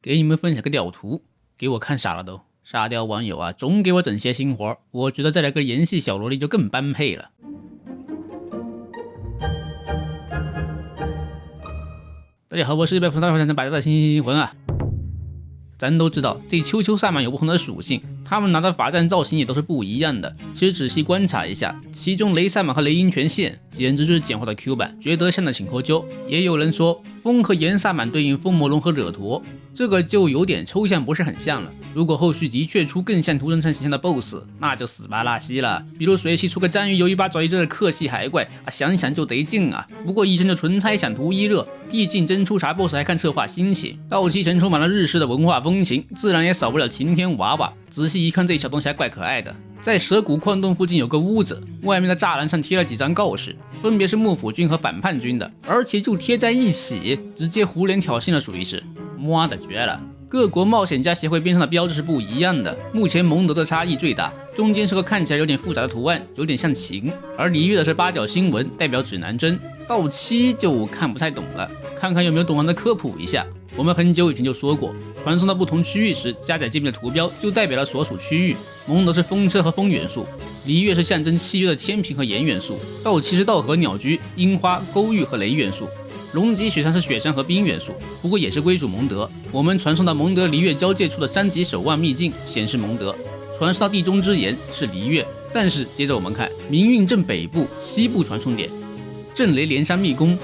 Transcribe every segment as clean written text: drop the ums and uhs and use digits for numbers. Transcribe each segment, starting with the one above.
给你们分享个屌图，给我看傻了都。沙雕网友啊，总给我整些新活，我觉得再来个演戏小萝莉就更般配了。大家好，我是100%大会百的新魂啊。咱都知道，这丘丘萨满有不同的属性，他们拿的法杖造型也都是不一样的。其实仔细观察一下，其中雷萨满和雷鹰泉线简直就是简化的 Q 版，觉得像的请扣揪。也有人说风和炎萨满对应风魔龙和惹驼，这个就有点抽象，不是很像了。如果后续的确出更像屠城城形象的 BOSS， 那就死巴拉稀了。比如水系出个章鱼有一把爪一只的克系海怪啊，想想就得劲啊。不过医生就纯猜想图一热，毕竟真出啥 BOSS 还看策划心情。到期城充满了日式的文化风情，自然也少不了晴天娃娃。仔细一看，这小东西还怪可爱的。在蛇谷矿洞附近有个屋子，外面的栅栏上贴了几张告示，分别是幕府军和反叛军的，而且就贴在一起，直接胡连挑衅了，属于是，妈的绝了！各国冒险家协会边上的标志是不一样的，目前蒙德的差异最大，中间是个看起来有点复杂的图案，有点像琴，而璃月的是八角星纹，代表指南针。到期就看不太懂了，看看有没有懂行的科普一下。我们很久以前就说过，传送到不同区域时，加载界面的图标就代表了所属区域。蒙德是风车和风元素，璃月是象征契约的天平和炎元素，到期是稻禾鸟居、樱花、勾玉和雷元素。龙脊雪山是雪山和冰元素，不过也是归属蒙德。我们传送到蒙德璃月交界处的三级守望秘境显示蒙德，传送到地中之岩是璃月。但是接着我们看明运镇北部、西部传送点，震雷连山密宫，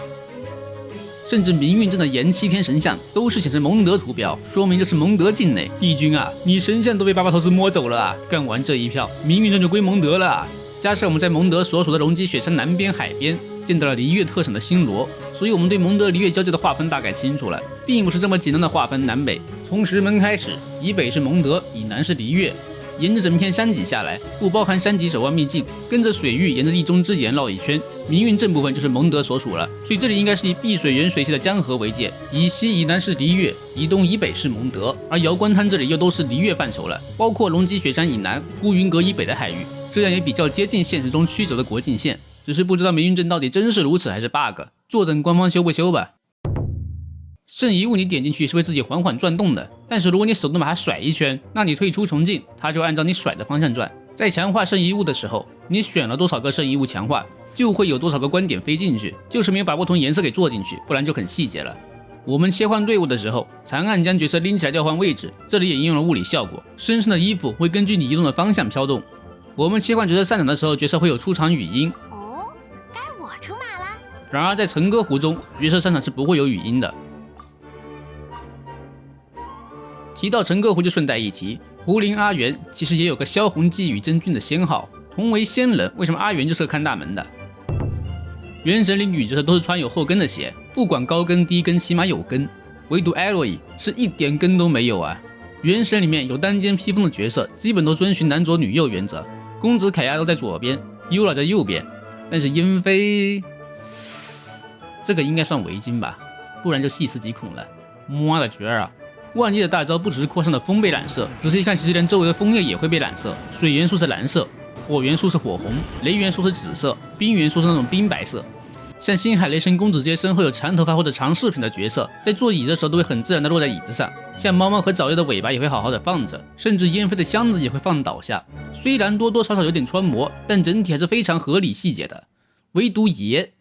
甚至明运镇的炎七天神像都是显示蒙德图标，说明这是蒙德境内。帝君啊，你神像都被巴巴头子摸走了啊！干完这一票，明运镇就归蒙德了啊！加上我们在蒙德所属的龙脊雪山南边海边见到了璃月特产的星罗，所以我们对蒙德璃月交界的划分大概清楚了，并不是这么简单的划分南北。从石门开始，以北是蒙德，以南是璃月，沿着整片山脊下来，不包含山脊守望秘境，跟着水域沿着地中之岩绕一圈，明运镇部分就是蒙德所属了。所以这里应该是以碧水原水系的江河为界，以西以南是璃月，以东以北是蒙德，而瑶关滩这里又都是璃月范畴了，包括龙脊雪山以南、孤云阁以北的海域，这样也比较接近现实中曲折的国境线。只是不知道明运镇到底真是如此还是 bug， 坐等官方修不修吧。圣遗物你点进去是会自己缓缓转动的，但是如果你手动把它甩一圈，那你退出重进，它就按照你甩的方向转。在强化圣遗物的时候，你选了多少个圣遗物强化，就会有多少个观点飞进去，就是没有把不同颜色给做进去，不然就很细节了。我们切换队伍的时候，长按将角色拎起来调换位置，这里也应用了物理效果，身上的衣服会根据你移动的方向飘动。我们切换角色上场的时候，角色会有出场语音。该我出马了。然而在陈歌湖中，角色上场是不会有语音的。提到陈歌湖就顺带一提，胡林阿元其实也有个萧红姬与真菌的仙号，同为仙人，为什么阿元就是个看大门的？原神里女角色都是穿有后跟的鞋，不管高跟低跟起码有跟，唯独 Eloy 是一点跟都没有啊。原神里面有单肩披风的角色基本都遵循男左女右原则，公子凯亚都在左边，优拉在右边，但是英妃这个应该算围巾吧，不然就细思极恐了。妈的绝啊！万叶的大招不只是扩散的风被染色，仔细看其实连周围的枫叶也会被染色。水元素是蓝色，火元素是火红，雷元素是紫色，冰元素是那种冰白色。像星海雷神公子这些身后有长头发或者长饰品的角色，在坐椅子的时候都会很自然的落在椅子上，像猫猫和早叶的尾巴也会好好的放着，甚至烟飞的箱子也会放倒下。虽然多多少少有点穿模，但整体还是非常合理细节的。唯独爷，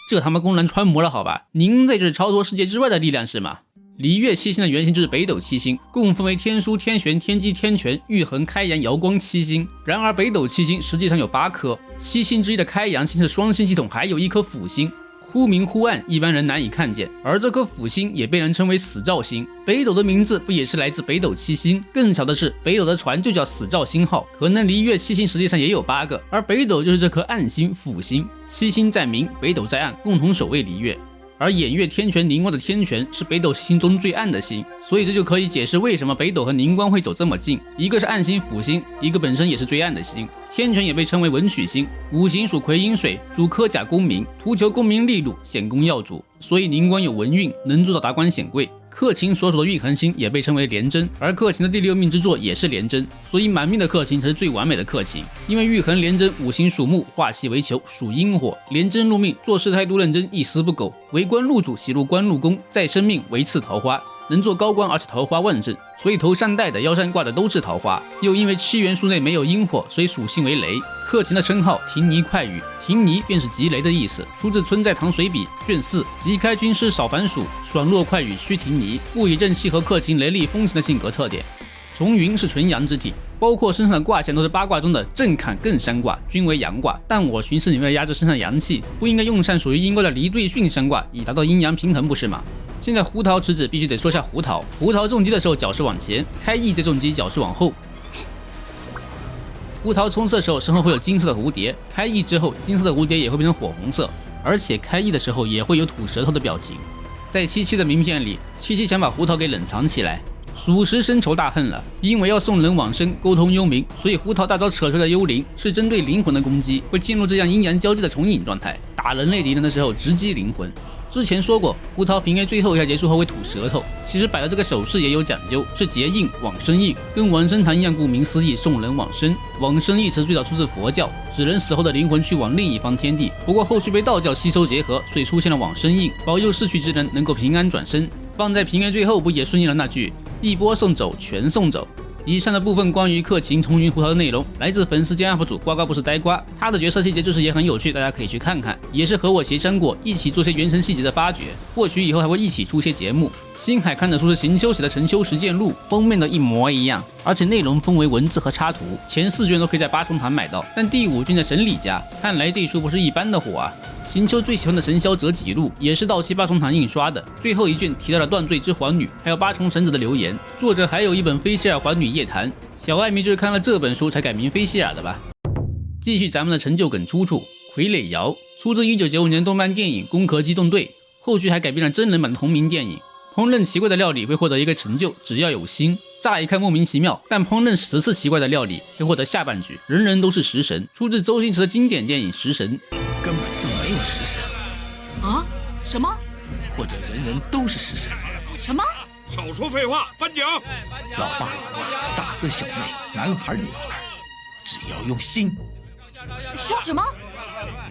这他妈公然穿模了好吧？您在这超脱世界之外的力量是吗？璃月七星的原型就是北斗七星，共分为天枢、天璇、天机、天权、玉衡、开阳、瑶光七星。然而北斗七星实际上有8颗，七星之一的开阳星是双星系统，还有一颗辅星，忽明忽暗，一般人难以看见。而这颗辅星也被人称为死兆星。北斗的名字不也是来自北斗七星？更巧的是，北斗的船就叫死兆星号。可能璃月七星实际上也有8个，而北斗就是这颗暗星辅星。七星在明，北斗在暗，共同守卫璃月。而偃月天权凝光的天权是北斗七星中最暗的星，所以这就可以解释为什么北斗和凝光会走这么近，一个是暗星辅星，一个本身也是最暗的星。天权也被称为文曲星，五行属癸阴水，主科甲功名，图求功名利禄，显功耀主，所以凝光有文运，能做到达官显贵。克勤所属的玉衡星也被称为廉贞，而克勤的第6命之作也是廉贞，所以满命的克勤才是最完美的克勤。因为玉衡廉贞五行属木，化气为球，属阴火，廉贞入命，做事态度认真，一丝不苟，为官禄主，喜入官禄宫，再生命为赐桃花。能做高官，而且桃花旺盛，所以头上戴的、腰上挂的都是桃花。又因为7元素内没有阴火，所以属性为雷。克勤的称号停泥快雨，停泥便是急雷的意思，出自《春在堂随笔》卷4。即开军师少凡暑，爽落快雨须停泥，不以正契合克勤雷厉风行的性格特点。从云是纯阳之体，包括身上的卦象都是八卦中的震坎艮山卦，均为阳卦。但我寻思你为了压制身上阳气，不应该用上属于阴卦的离兑巽山卦，以达到阴阳平衡，不是吗？现在胡桃池子必须得说下胡桃。胡桃重击的时候脚是往前，开翼再重击脚是往后。胡桃冲刺的时候身后会有金色的蝴蝶，开翼之后金色的蝴蝶也会变成火红色，而且开翼的时候也会有吐舌头的表情。在七七的名片里，七七想把胡桃给冷藏起来。属实深仇大恨了，因为要送人往生，沟通幽冥，所以胡桃大招扯出来的幽灵是针对灵魂的攻击，会进入这样阴阳交际的重影状态，打人类敌人的时候直击灵魂。之前说过，胡桃平 A 最后一下结束后会吐舌头，其实摆的这个手势也有讲究，是结印往生印，跟往生堂一样，顾名思义，送人往生。往生一词最早出自佛教，指人死后的灵魂去往另一方天地，不过后续被道教吸收结合，所以出现了往生印，保佑逝去之人能够平安转生。放在平 A 最后不也顺应了那句一波送走全送走。以上的部分关于克勤重云胡桃的内容来自粉丝兼 UP 主呱呱不是呆瓜，他的角色细节知识也很有趣，大家可以去看看，也是和我协商过一起做些原神细节的发掘，或许以后还会一起出些节目。星海看的书是行修写的陈修实践录，封面都一模一样，而且内容分为文字和插图，前4卷都可以在八重堂买到，但第5卷在神里家，看来这一书不是一般的火啊。行秋最喜欢的神霄折戟录也是到期八重堂印刷的，最后一卷提到了断罪之皇女，还有八重神子的留言。作者还有一本菲谢尔皇女夜谈，小爱迷就是看了这本书才改名菲谢尔的吧。继续咱们的陈旧梗出处，傀儡瑶出自1995年动漫电影《攻壳机动队》，后续还改编了真人版的同名电影。烹饪奇怪的料理会获得一个成就，只要有心。乍一看莫名其妙，但烹饪10次奇怪的料理会获得下半句人人都是食神，出自周星驰的经典电影《食神》。根本就没有食神啊？什么？或者人人都是食神？什么？少说废话，颁奖！老爸老妈，大哥小妹，男孩女孩，只要用心。说什么？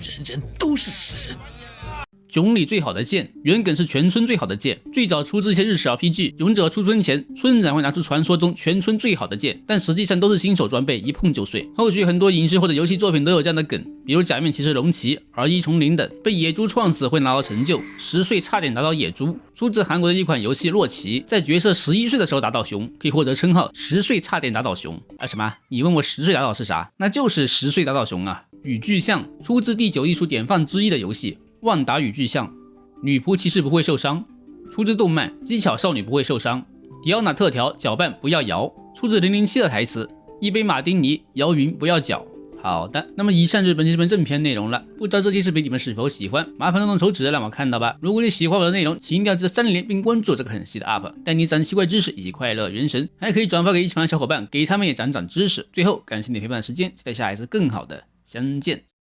人人都是食神。囧里最好的剑，原梗是全村最好的剑，最早出自一些日式 RPG。勇者出村前，村长会拿出传说中全村最好的剑，但实际上都是新手装备，一碰就碎。后续很多影视或者游戏作品都有这样的梗，比如假面骑士龙骑、儿一丛林等，被野猪撞死会拿到成就，10岁差点达到野猪。出自韩国的一款游戏洛奇，在角色11岁的时候打倒熊，可以获得称号10岁差点打倒熊。什么？你问我10岁打倒是啥？那就是10岁打倒熊啊！与巨像出自第9艺术典范之一的游戏。万达与巨像，女仆骑士不会受伤，出自动漫《机巧少女不会受伤》。迪奥娜特调，搅拌不要摇，出自007的台词。一杯马丁尼，摇匀不要搅。好的，那么以上就是本期视频正片内容了。不知道这期视频你们是否喜欢？麻烦动动手指让我看到吧。如果你喜欢我的内容，请一定要记得3连并关注这个很细的 UP， 带你长奇怪知识以及快乐元神，还可以转发给一起玩的小伙伴，给他们也长长知识。最后，感谢你陪伴的时间，期待下一次更好的相见。